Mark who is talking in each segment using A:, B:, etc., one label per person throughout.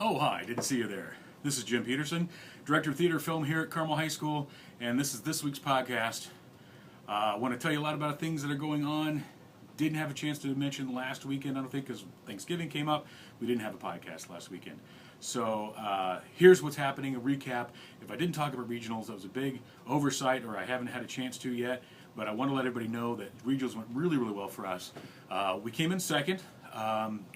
A: Oh, hi, didn't see you there. This is Jim Peterson, Director of Theater Film here at Carmel High School, and this is this week's podcast. I want to tell you a lot about things that are going on. Didn't have a chance to mention last weekend, I don't think, because Thanksgiving came up. We didn't have a podcast last weekend. So here's what's happening, a recap. If I didn't talk about regionals, that was a big oversight, or I haven't had a chance to yet, but I want to let everybody know that regionals went really, really well for us. We came in second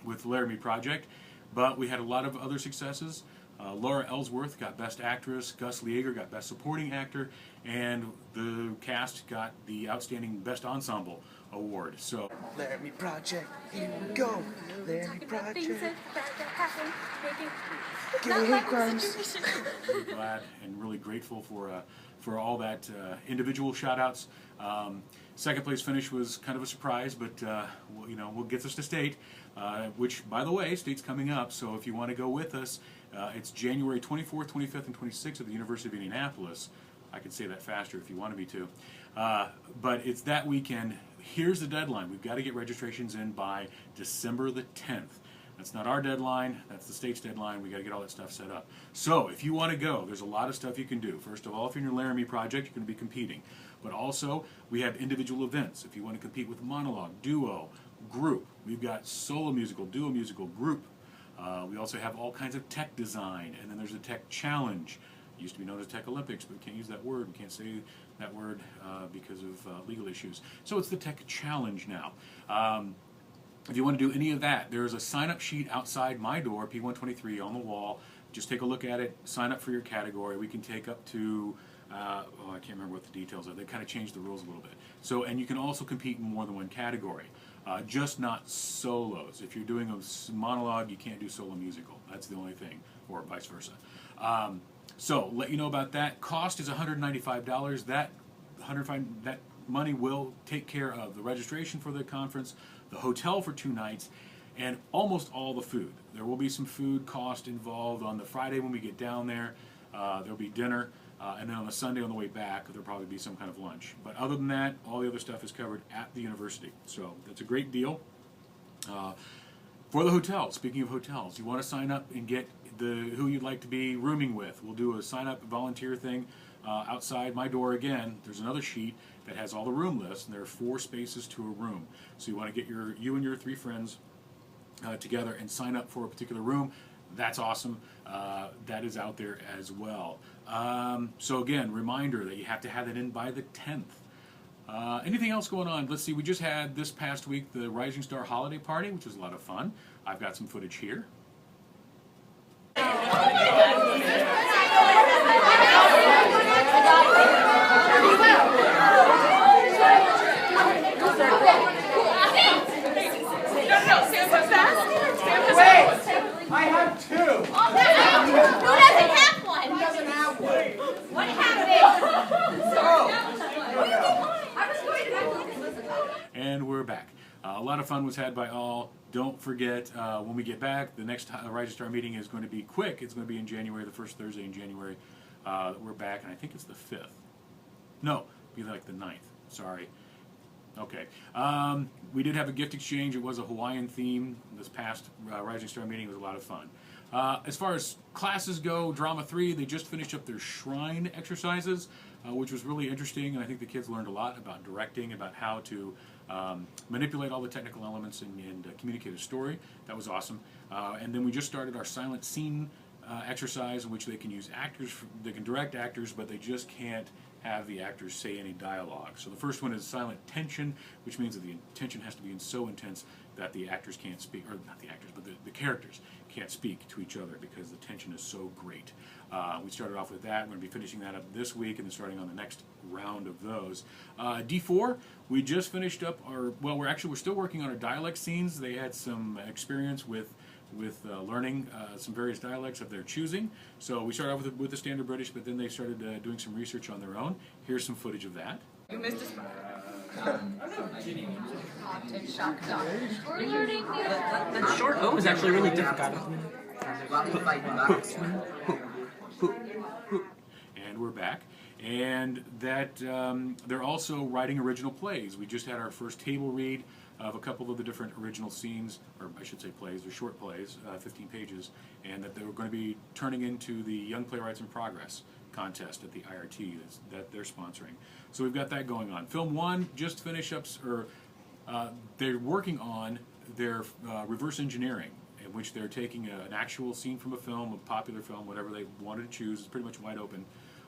A: with the Laramie Project, but we had a lot of other successes. Laura Ellsworth got Best Actress, Gus Lieger got Best Supporting Actor, and the cast got the Outstanding Best Ensemble Award. So,
B: Laramie Project, here we go. Laramie Project.
A: I'm glad and really grateful for all that individual shout-outs. Second place finish was kind of a surprise, but we'll get us to state, which, by the way, state's coming up. So if you want to go with us, it's January 24th, 25th, and 26th at the University of Indianapolis. I could say that faster if you wanted me to. But it's that weekend. Here's the deadline. We've got to get registrations in by December the 10th. That's not our deadline. That's the state's deadline. We've got to get all that stuff set up. So if you want to go, there's a lot of stuff you can do. First of all, if you're in your Laramie Project, you're going to be competing. But also, we have individual events. If you want to compete with monologue, duo, group, we've got solo musical, duo musical, group. We also have all kinds of tech design, and then there's a tech challenge. It used to be known as Tech Olympics, but we can't use that word. We can't say that word because of legal issues. So it's the Tech Challenge now. If you want to do any of that, there's a sign-up sheet outside my door, P123, on the wall. Just take a look at it, sign up for your category. We can take up to, I can't remember what the details are. They kind of changed the rules a little bit. So, and you can also compete in more than one category, just not solos. If you're doing a monologue, you can't do solo musical. That's the only thing, or vice versa. So, let you know about that. Cost is $195. That money will take care of the registration for the conference, the hotel for 2 nights, and almost all the food. There will be some food cost involved on the Friday when we get down there. There'll be dinner, and then on the Sunday on the way back, there'll probably be some kind of lunch. But other than that, all the other stuff is covered at the university. So that's a great deal. For the hotel, speaking of hotels, you want to sign up and get who you'd like to be rooming with. We'll do a sign-up volunteer thing outside my door again. There's another sheet that has all the room lists, and there are 4 spaces to a room. So you want to get you and your 3 friends together and sign up for a particular room. That's awesome. That is out there as well. So again, reminder that you have to have that in by the 10th. Anything else going on? Let's see, we just had this past week the Rising Star Holiday Party, which was a lot of fun. I've got some footage here.
C: I have 2. Who
D: doesn't have one?
C: Who doesn't have one?
D: What happened?
A: And we're back. A lot of fun was had by all. Don't forget, when we get back, the next Rising Star meeting is going to be quick. It's going to be in January, the first Thursday in January. We're back, and I think it's the 5th. No, it'll be like the 9th. Sorry. Okay. We did have a gift exchange. It was a Hawaiian theme. This past Rising Star meeting was a lot of fun. As far as classes go, Drama 3, they just finished up their shrine exercises, which was really interesting, and I think the kids learned a lot about directing, about how to manipulate all the technical elements and communicate a story. That was awesome. And then we just started our silent scene exercise in which they can use actors, they can direct actors, but they just can't have the actors say any dialogue. So the first one is silent tension, which means that the tension has to be so intense that the actors can't speak, or not the actors, but the characters can't speak to each other because the tension is so great. We started off with that. We're going to be finishing that up this week and then starting on the next round of those. D4, we just finished up we're still working on our dialect scenes. They had some experience with learning some various dialects of their choosing. So we started off with the standard British, but then they started doing some research on their own. Here's some footage of that.
E: You missed a spot.
F: The short O is actually really difficult.
A: And we're back. And that they're also writing original plays. We just had our first table read of a couple of the different original scenes, or I should say plays, or short plays, 15 pages, and that they were going to be turning into the Young Playwrights in Progress contest at the IRT that they're sponsoring. So we've got that going on. Film 1 just finished up, they're working on their reverse engineering, in which they're taking an actual scene from a film, a popular film, whatever they wanted to choose. It's pretty much wide open.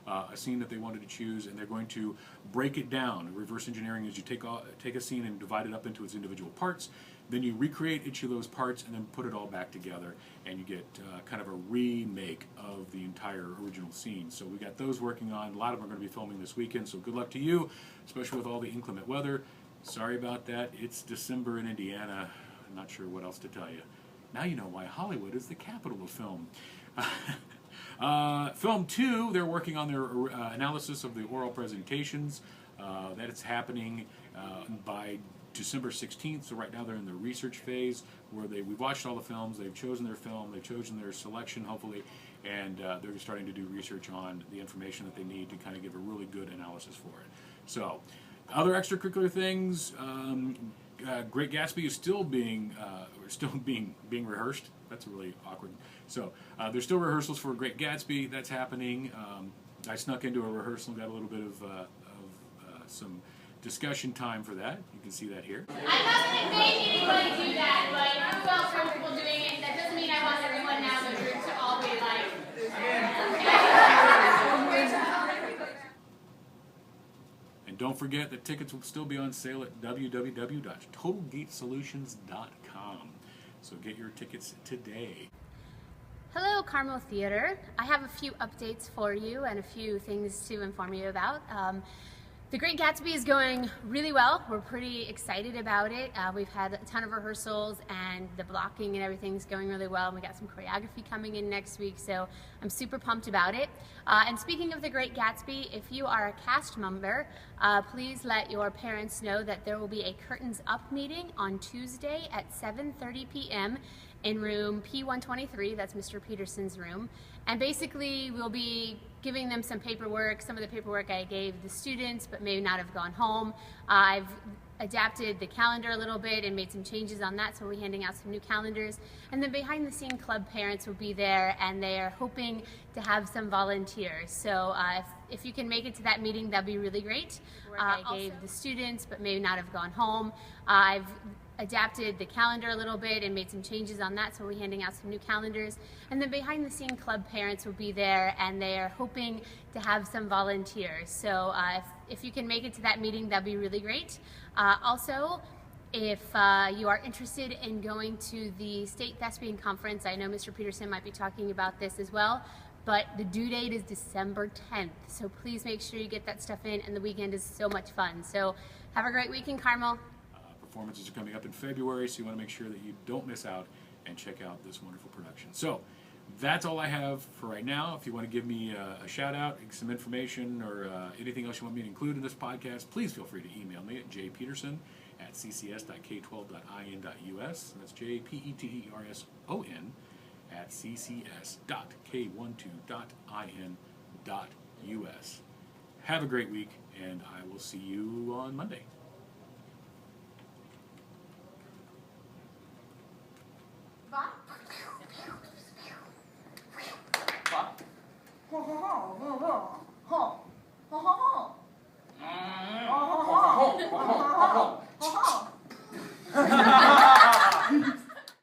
A: A scene that they wanted to choose, and they're going to break it down. Reverse engineering is you take a scene and divide it up into its individual parts, then you recreate each of those parts and then put it all back together, and you get kind of a remake of the entire original scene. So we got those working on. A lot of them are going to be filming this weekend, so good luck to you, especially with all the inclement weather. Sorry about that. It's December in Indiana. I'm not sure what else to tell you. Now you know why Hollywood is the capital of film. Film 2, they're working on their analysis of the oral presentations. That is happening by December 16th, so right now they're in the research phase where we've watched all the films, they've chosen their film, they've chosen their selection, hopefully, and they're starting to do research on the information that they need to kind of give a really good analysis for it. So, other extracurricular things, Great Gatsby is still being rehearsed. That's really awkward. So there's still rehearsals for Great Gatsby. That's happening. I snuck into a rehearsal and got a little bit of some discussion time for that. You can see that here.
D: I'm not going to make anybody do that, but who felt comfortable doing it? That doesn't mean I want everyone now in the group to all be like.
A: And don't forget that tickets will still be on sale at www.totalgatesolutions.com. So get your tickets today.
E: Hello, Carmel Theater. I have a few updates for you and a few things to inform you about. The Great Gatsby is going really well. We're pretty excited about it. We've had a ton of rehearsals and the blocking and everything's going really well. And we got some choreography coming in next week, so I'm super pumped about it. And speaking of the Great Gatsby, if you are a cast member, please let your parents know that there will be a Curtains Up meeting on Tuesday at 7:30 p.m. in room P123, that's Mr. Peterson's room. And basically we'll be giving them some paperwork, some of the paperwork I gave the students but may not have gone home. I've adapted the calendar a little bit and made some changes on that, so we'll be handing out some new calendars. And then behind the scene club parents will be there, and they are hoping to have some volunteers. So if you can make it to that meeting, that'd be really great. I gave the students but may not have gone home. I've adapted the calendar a little bit and made some changes on that, so we'll be handing out some new calendars. And then behind the scene club parents will be there, and they are hoping to have some volunteers. So if you can make it to that meeting, that'd be really great. Also, if you are interested in going to the State Thespian Conference, I know Mr. Peterson might be talking about this as well, but the due date is December 10th, so please make sure you get that stuff in, and the weekend is so much fun. So have a great weekend, Carmel.
A: Performances are coming up in February, so you want to make sure that you don't miss out and check out this wonderful production. So that's all I have for right now. If you want to give me a shout out, some information, or anything else you want me to include in this podcast, please feel free to email me at jpeterson@ccs.k12.in.us. That's jpeterson@ccs.k12.in.us. Have a great week, and I will see you on Monday.